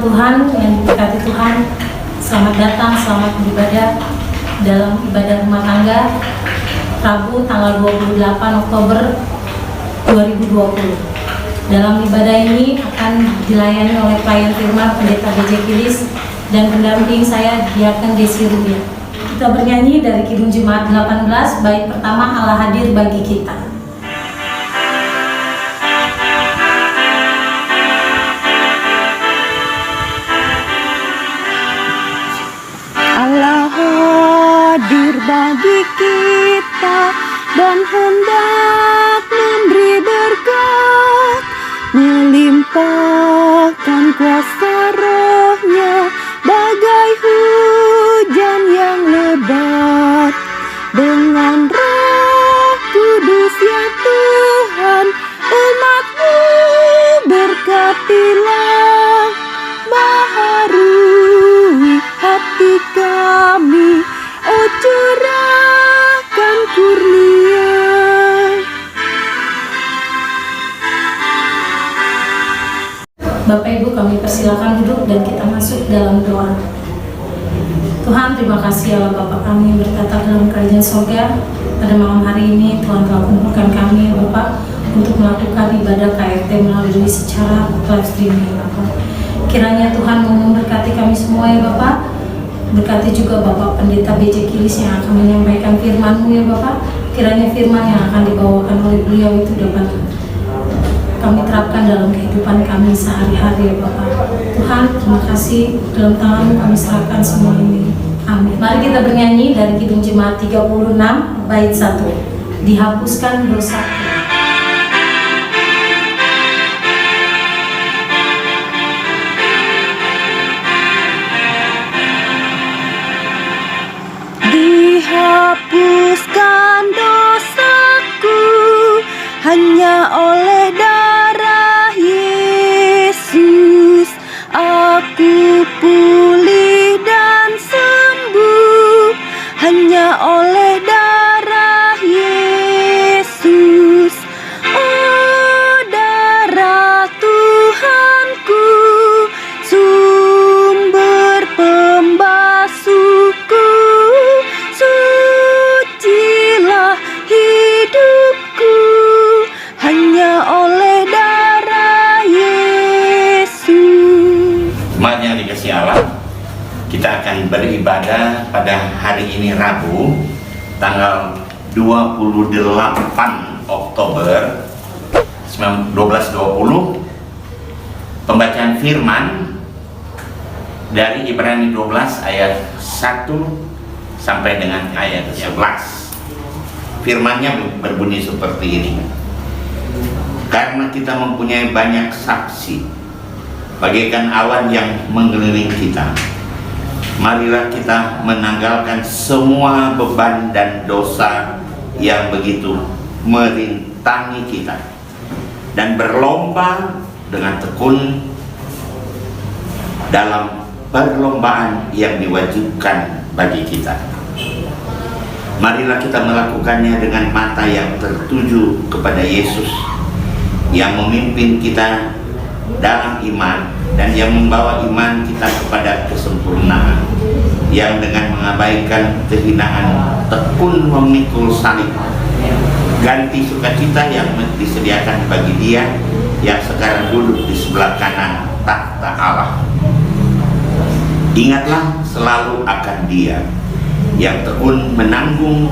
Tuhan yang diberkati Tuhan, selamat datang, selamat beribadah dalam ibadah rumah tangga Rabu tanggal 28 Oktober 2020. Dalam ibadah ini akan dilayani oleh pelayan firman Pendeta B.J. Kilis dan pendamping saya Diaken Desi Rubia. Kita bernyanyi dari Kidung Jemaat 18, bait pertama, Allah hadir bagi kita. Allah hadir bagi kita dan hendak memberi berkat, melimpahkan kuasa roh-Nya bagai hujan yang lebat. Dengan Roh Kudus ya Tuhan, umat-Mu berkatilah, baharui hati kami, oh curahkan kurnia. Bapak Ibu, kami persilakan duduk dan kita masuk dalam doa. Tuhan, terima kasih Allah Bapa kami bertata dalam kerajaan surga. Pada malam hari ini Tuhan telah kumpulkan kami ya Bapak untuk melakukan ibadah KRT melalui secara live streaming Bapak. Kiranya Tuhan memberkati kami semua ya Bapak. Berkati juga Bapak Pendeta B.J. Kilis yang akan menyampaikan firman-Mu ya Bapak. Kiranya firman yang akan dibawakan oleh beliau itu dapat kami terapkan dalam kehidupan kami sehari-hari ya Bapak. Tuhan, terima kasih, dalam tangan-Mu kami serahkan semua ini. Amin. Mari kita bernyanyi dari Kidung Jemaat 36, bait 1. Dihapuskan dosaku. Dihapuskan dosaku hanya oleh darah Yesus. Aku pulih dan sembuh hanya oleh darah Yesus. Oh, darah Tuhanku, sumber pembasuhku, sucilah hidupku hanya oleh darah Yesus. Umatnya dikasih Allah, kita akan beribadah pada hari ini Rabu tanggal 28 Oktober 1220. Pembacaan firman dari Ibrani 12 ayat 1 sampai dengan ayat 11. Firmannya berbunyi seperti ini. Karena kita mempunyai banyak saksi, bagaikan awan yang mengelilingi kita, marilah kita menanggalkan semua beban dan dosa yang begitu merintangi kita, dan berlomba dengan tekun dalam perlombaan yang diwajibkan bagi kita. Marilah kita melakukannya dengan mata yang tertuju kepada Yesus, yang memimpin kita dalam iman dan yang membawa iman kita kepada kesempurnaan, yang dengan mengabaikan kehinaan tekun memikul salib, ganti sukacita yang disediakan bagi Dia yang sekarang duduk di sebelah kanan takhta Allah. Ingatlah selalu akan Dia yang tekun menanggung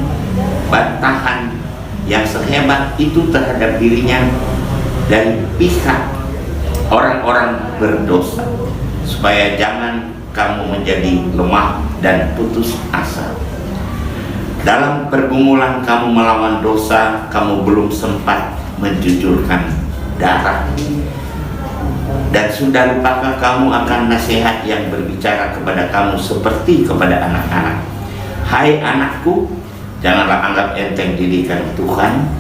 bantahan yang sehebat itu terhadap dirinya dari pihak orang-orang berdosa, supaya jangan kamu menjadi lemah dan putus asa. Dalam pergumulan kamu melawan dosa, kamu belum sempat menjujurkan darah. Dan sudah lupakah kamu akan nasihat yang berbicara kepada kamu seperti kepada anak-anak? Hai anakku, janganlah anggap enteng didikan Tuhan,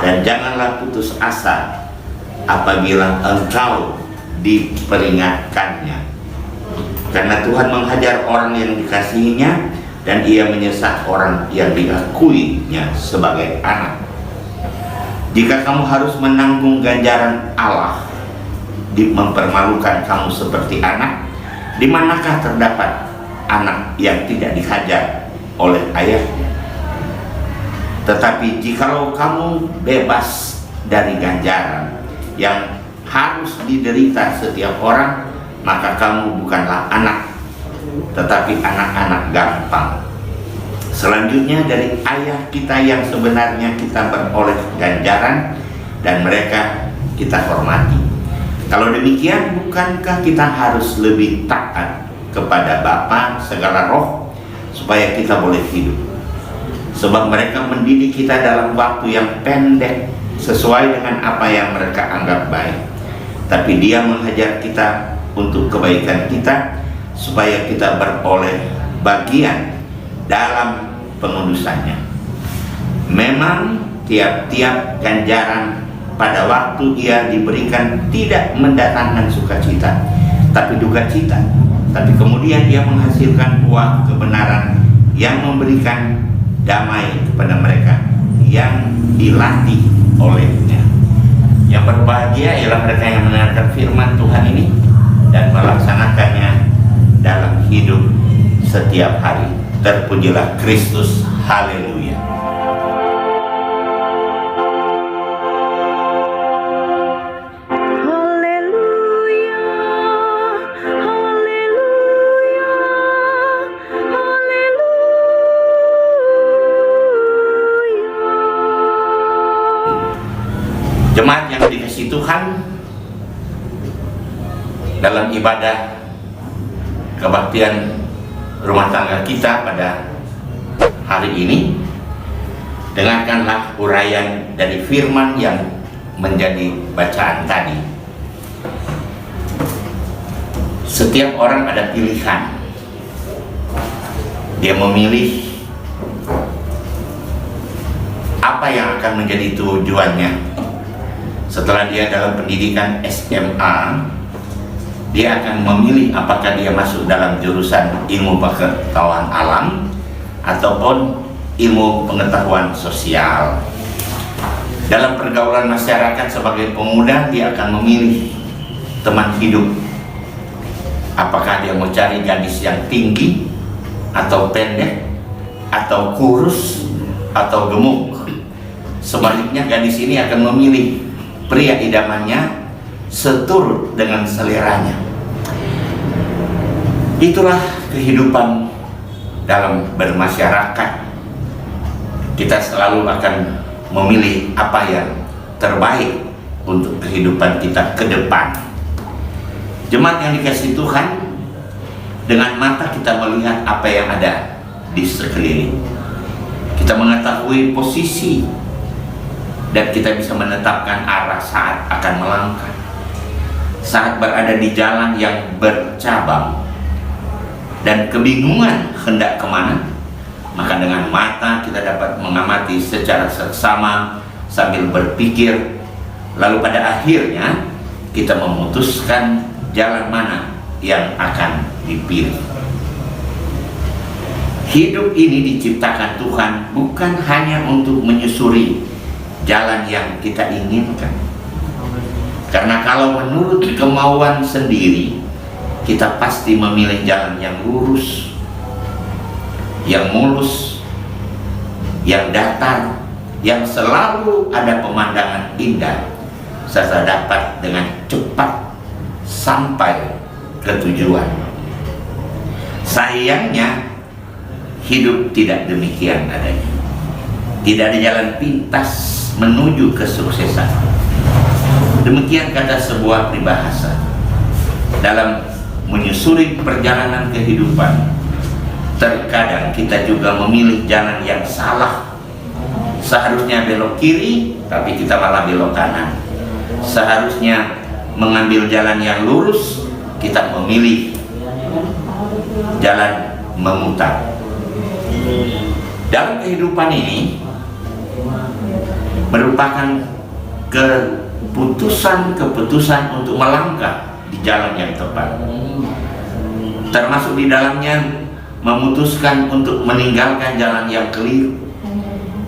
dan janganlah putus asa apabila engkau diperingatkannya. Karena Tuhan menghajar orang yang dikasihinya, dan Ia menyesat orang yang diakuinya sebagai anak. Jika kamu harus menanggung ganjaran Allah, mempermalukan kamu seperti anak, Di manakah terdapat anak yang tidak dihajar oleh ayahnya? Tetapi jikalau kamu bebas dari ganjaran yang harus diderita setiap orang, maka kamu bukanlah anak, tetapi anak-anak gampang. Selanjutnya, dari ayah kita yang sebenarnya kita beroleh ganjaran, dan mereka kita hormati. Kalau demikian, bukankah kita harus lebih taat kepada Bapa segala roh, supaya kita boleh hidup? Sebab mereka mendidik kita dalam waktu yang pendek, sesuai dengan apa yang mereka anggap baik. Tapi Dia menghajar kita untuk kebaikan kita, supaya kita beroleh bagian dalam pengudusannya. Memang tiap-tiap ganjaran pada waktu ia diberikan tidak mendatangkan sukacita, tapi duka cita. Tapi kemudian dia menghasilkan buah kebenaran yang memberikan damai kepada mereka yang dilatih olehnya. Yang berbahagia ialah mereka yang mendengarkan firman Tuhan ini dan melaksanakannya dalam hidup setiap hari. Terpujilah Kristus. Haleluya. Jemaat yang dikasihi Tuhan, dalam ibadah kebaktian rumah tangga kita pada hari ini, dengarkanlah uraian dari firman yang menjadi bacaan tadi. Setiap orang ada pilihan. Dia memilih apa yang akan menjadi tujuannya. Setelah dia dalam pendidikan SMA, dia akan memilih apakah dia masuk dalam jurusan ilmu pengetahuan alam ataupun ilmu pengetahuan sosial. Dalam pergaulan masyarakat sebagai pemuda, dia akan memilih teman hidup. Apakah dia mau cari gadis yang tinggi atau pendek, atau kurus atau gemuk. Sebaliknya, gadis ini akan memilih pria idamannya seturut dengan seleranya. Itulah kehidupan dalam bermasyarakat. Kita selalu akan memilih apa yang terbaik untuk kehidupan kita ke depan. Jemaat yang dikasihi Tuhan, dengan mata kita melihat apa yang ada di sekeliling. Kita mengetahui posisi dan kita bisa menetapkan arah saat akan melangkah. Saat berada di jalan yang bercabang dan kebingungan hendak kemana, maka dengan mata kita dapat mengamati secara seksama sambil berpikir, lalu pada akhirnya kita memutuskan jalan mana yang akan dipilih. Hidup ini diciptakan Tuhan bukan hanya untuk menyusuri jalan yang kita inginkan. Karena kalau menurut kemauan sendiri, kita pasti memilih jalan yang lurus, yang mulus, yang datar, yang selalu ada pemandangan indah, serta dapat dengan cepat sampai ke tujuan. Sayangnya, hidup tidak demikian adanya. Tidak ada jalan pintas menuju kesuksesan. Demikian kata sebuah peribahasa. Dalam menyusuri perjalanan kehidupan, terkadang kita juga memilih jalan yang salah. Seharusnya belok kiri, tapi kita malah belok kanan. Seharusnya mengambil jalan yang lurus, kita memilih jalan memutar. Dalam kehidupan ini merupakan keputusan untuk melangkah di jalan yang tepat, termasuk di dalamnya memutuskan untuk meninggalkan jalan yang keliru.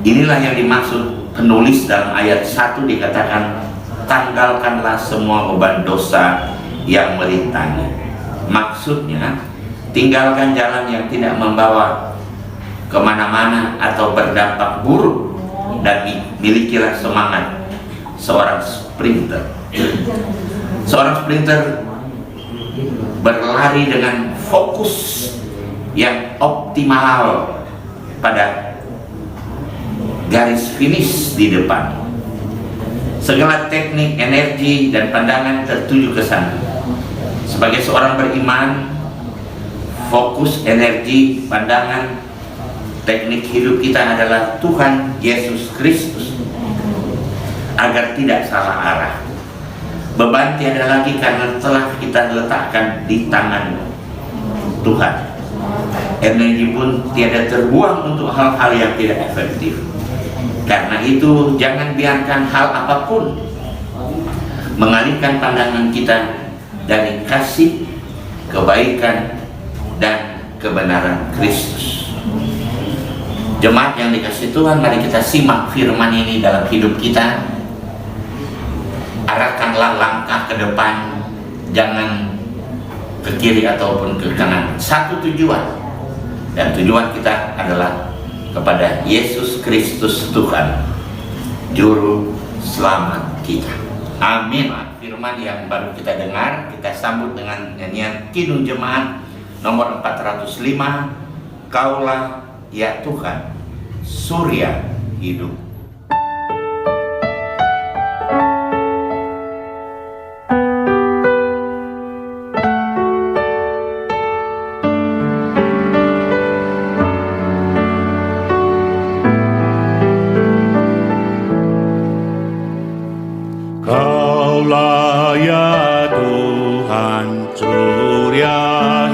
Inilah yang dimaksud penulis dalam ayat 1, dikatakan, tanggalkanlah semua beban dosa yang merintangnya. Maksudnya, tinggalkan jalan yang tidak membawa kemana-mana atau berdampak buruk, dan milikilah semangat seorang sprinter. Seorang sprinter berlari dengan fokus yang optimal pada garis finish di depan. Segala teknik, energi, dan pandangan tertuju ke sana. Sebagai seorang beriman, fokus, energi, pandangan, teknik hidup kita adalah Tuhan Yesus Kristus, agar tidak salah arah. Beban tiada lagi karena telah kita letakkan di tangan Tuhan. Energi pun tiada terbuang untuk hal-hal yang tidak efektif. Karena itu, jangan biarkan hal apapun mengalihkan pandangan kita dari kasih, kebaikan, dan kebenaran Kristus. Jemaat yang dikasihi Tuhan, mari kita simak firman ini dalam hidup kita. Arahkanlah langkah ke depan, jangan ke kiri ataupun ke kanan. Satu tujuan, dan tujuan kita adalah kepada Yesus Kristus Tuhan, Juru Selamat kita. Amin. Firman yang baru kita dengar, kita sambut dengan nyanyian Kidung Jemaat nomor 405, Kaulah ya Tuhan, Surya Hidup. Kaulah ya Tuhan, surya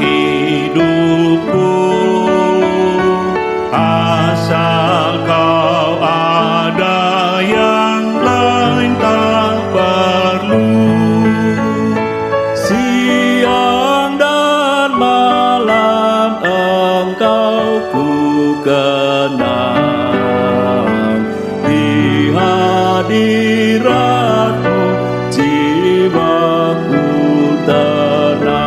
hidupku, asal Kau ada yang lain tak perlu. Siang dan malam Engkau ku kenal, di hadirat jiwaku tenang.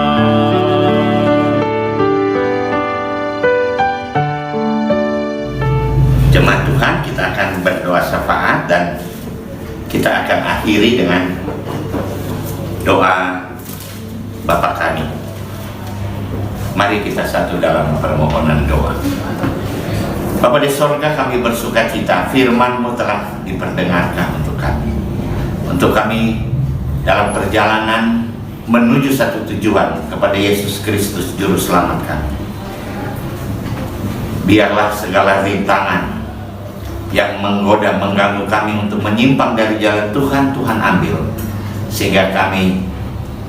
Jemaat Tuhan, kita akan berdoa syafaat dan kita akan akhiri dengan doa Bapa kami. Mari kita satu dalam permohonan doa. Bapa di sorga, kami bersuka cita firman-Mu telah diperdengarkan untuk kami. Untuk kami dalam perjalanan menuju satu tujuan kepada Yesus Kristus Juru Selamat kami. Biarlah segala rintangan yang menggoda, mengganggu kami untuk menyimpang dari jalan Tuhan, Tuhan ambil, sehingga kami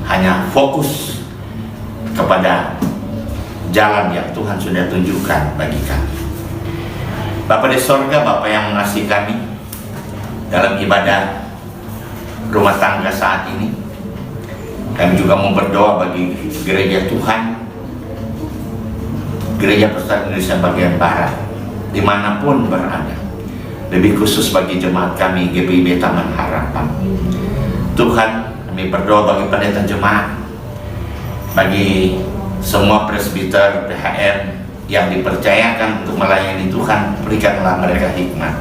hanya fokus kepada jalan yang Tuhan sudah tunjukkan bagi kami. Bapa di sorga, Bapa yang mengasihi kami, dalam ibadah rumah tangga saat ini, kami juga mau berdoa bagi gereja Tuhan, Gereja Persekutuan Indonesia bagian Barat, dimanapun berada, lebih khusus bagi jemaat kami GPIB Taman Harapan. Tuhan, kami berdoa bagi pendeta jemaat, bagi semua presbiter PHM yang dipercayakan untuk melayani Tuhan, berikanlah mereka hikmat.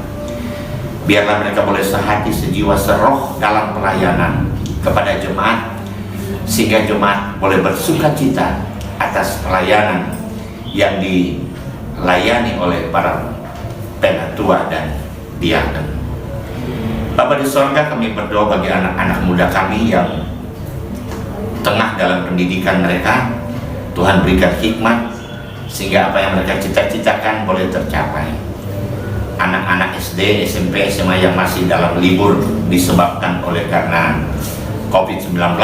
Biarlah mereka boleh sehati, sejiwa, seroh dalam pelayanan kepada jemaat, sehingga jemaat boleh bersuka cita atas pelayanan yang dilayani oleh para penatua dan diaken. Bapa di sorga, kami berdoa bagi anak-anak muda kami yang tengah dalam pendidikan mereka. Tuhan berikan hikmat sehingga apa yang mereka cita-citakan boleh tercapai. Anak-anak SD, SMP, SMA yang masih dalam libur disebabkan oleh karena COVID-19,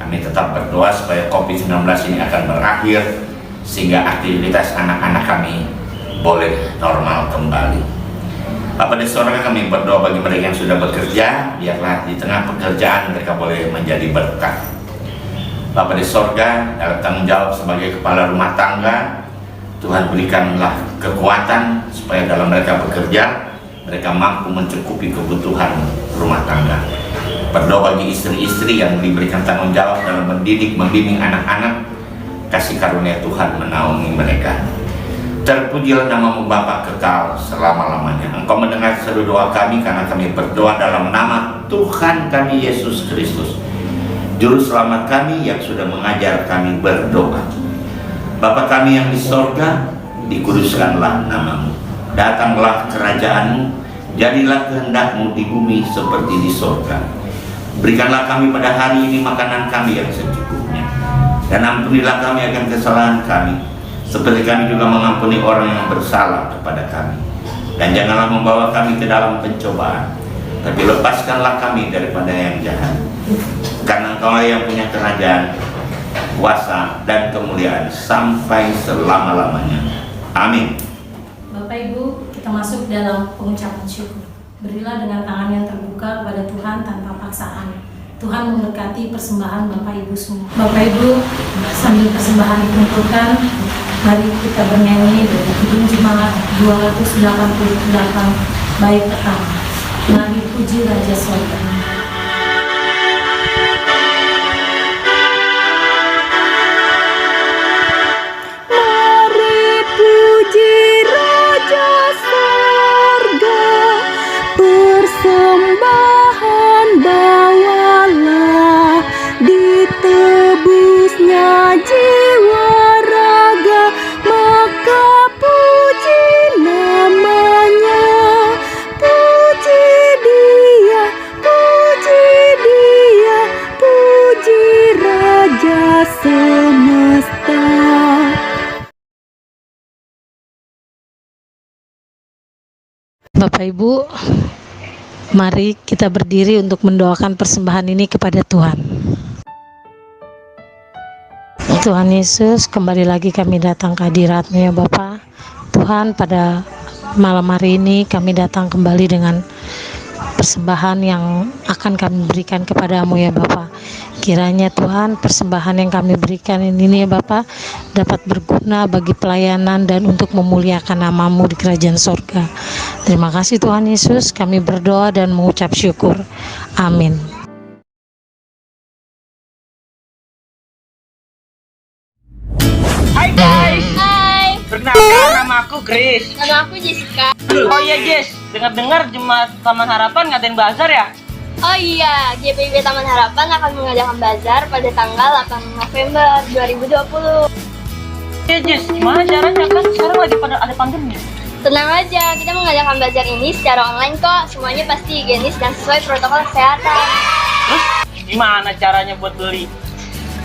kami tetap berdoa supaya COVID-19 ini akan berakhir sehingga aktivitas anak-anak kami boleh normal kembali. Bapa di sorga, kami berdoa bagi mereka yang sudah bekerja, biarlah di tengah pekerjaan mereka boleh menjadi berkat. Bapa di sorga, dalam tanggung jawab sebagai kepala rumah tangga, Tuhan berikanlah kekuatan supaya dalam mereka bekerja, mereka mampu mencukupi kebutuhan rumah tangga. Berdoa bagi istri-istri yang diberikan tanggung jawab dalam mendidik, membimbing anak-anak. Kasih karunia Tuhan menaungi mereka. Terpujilah nama-Mu Bapa kekal selama-lamanya. Engkau mendengar seluruh doa kami karena kami berdoa dalam nama Tuhan kami Yesus Kristus, Juru Selamat kami yang sudah mengajar kami berdoa. Bapa kami yang di sorga, dikuduskanlah nama-Mu. Datanglah kerajaan-Mu, jadilah kehendak-Mu di bumi seperti di sorga. Berikanlah kami pada hari ini makanan kami yang secukupnya, dan ampunilah kami akan kesalahan kami, seperti kami juga mengampuni orang yang bersalah kepada kami. Dan janganlah membawa kami ke dalam pencobaan, tapi lepaskanlah kami daripada yang jahat. Karena Engkau yang punya kerajaan, kuasa, dan kemuliaan sampai selama-lamanya. Amin. Bapak Ibu, kita masuk dalam pengucapan syukur. Berilah dengan tangan yang terbuka kepada Tuhan tanpa paksaan. Tuhan memberkati persembahan Bapak Ibu semua. Bapak Ibu, sambil persembahan dikumpulkan, mari kita bernyanyi dari Kidung Jemaat 288 bait pertama. Mari puji Raja Sorga. Mari puji Raja Sorga, persembahan bawalah, ditebusnya jiwa raga, maka puji namanya, puji dia, puji Raja semesta. Bapak Ibu, mari kita berdiri untuk mendoakan persembahan ini kepada Tuhan. Tuhan Yesus, kembali lagi kami datang ke hadirat-Mu ya Bapa. Tuhan, pada malam hari ini kami datang kembali dengan persembahan yang akan kami berikan kepadamu ya Bapa. Kiranya Tuhan, persembahan yang kami berikan ini ya Bapa dapat berguna bagi pelayanan dan untuk memuliakan nama-Mu di kerajaan sorga. Terima kasih Tuhan Yesus, kami berdoa dan mengucap syukur. Amin. Hai guys, Hai, perkenalkan nama aku Chris. nama aku Jessica. Oh iya Jess, dengar-dengar Jemaat Taman Harapan ngadain bazar ya? Oh iya, GPIB Taman Harapan akan mengadakan bazar pada tanggal 8 November 2020. Iya Jess, gimana caranya kan sekarang lagi pada ada pandemi? Tenang aja, kita mengadakan bazar ini secara online kok. Semuanya pasti higienis dan sesuai protokol kesehatan. Terus gimana caranya buat beli?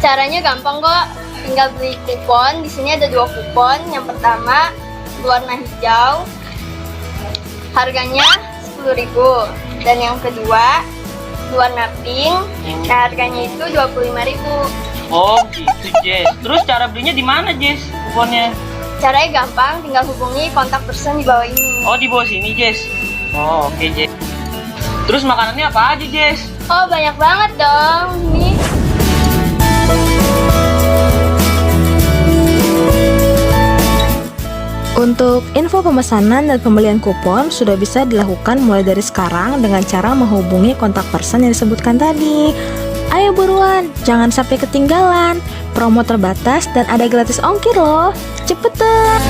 Caranya gampang kok, tinggal beli kupon. Di sini ada 2 kupon. Yang pertama warna hijau, harganya 10.000. Dan yang kedua warna pink, harganya itu 25.000. Oh gitu Jess. Terus cara belinya di mana Jess kuponnya? Caranya gampang, tinggal hubungi kontak person di bawah ini. Oh di bawah sini Jess. Oh oke Jess. Terus makanannya apa aja Jess? Oh banyak banget dong, nih. Untuk info pemesanan dan pembelian kupon sudah bisa dilakukan mulai dari sekarang dengan cara menghubungi kontak person yang disebutkan tadi. Ayo buruan, jangan sampai ketinggalan. Promo terbatas dan ada gratis ongkir loh. Cepetan!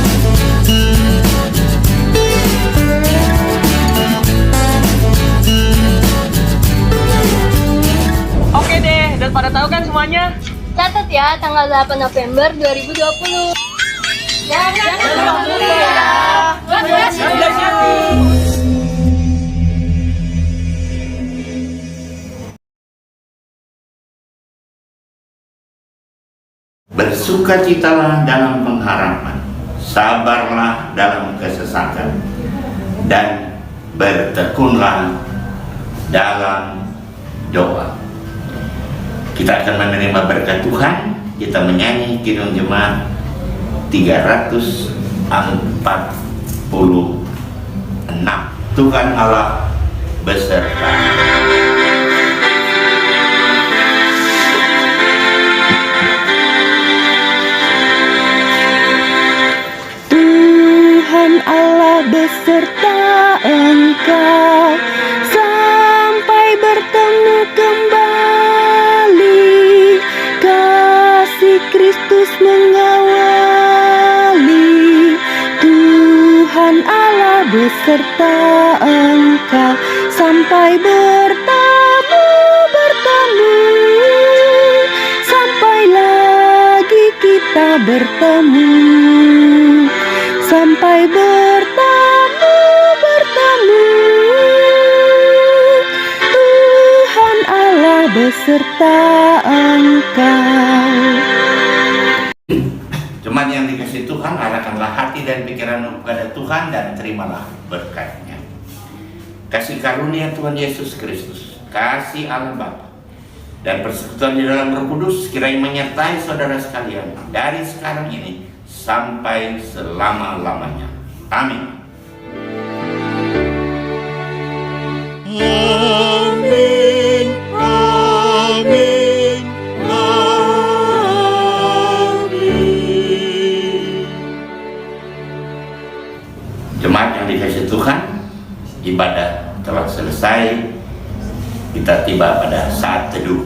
Oke deh, dan pada tahu kan semuanya? Catat ya, tanggal 8 November 2020. Jangan lupa ya. Bersukacitalah dalam pengharapan, sabarlah dalam kesesakan, dan bertekunlah dalam doa. Kita akan menerima berkat Tuhan. Kita menyanyi Kidung Jemaat 346. Tuhan Allah beserta. Tuhan Allah beserta engkau sampai bertemu kembali. beserta Engkau sampai bertemu, sampai lagi kita bertemu, sampai bertemu. Tuhan Allah beserta Engkau. Jemaat yang dikasihi Tuhan, arahkanlah hati dan pikiranmu kepada Tuhan dan terimalah berkat-Nya. Kasih karunia Tuhan Yesus Kristus, kasih Allah Bapa, dan persekutuan di dalam Roh Kudus kiranya menyertai saudara sekalian dari sekarang ini sampai selama-lamanya. Amin. Amin, amin, amin. Jemaat yang dikasihi Tuhan, ibadah telah selesai. Kita tiba pada saat teduh.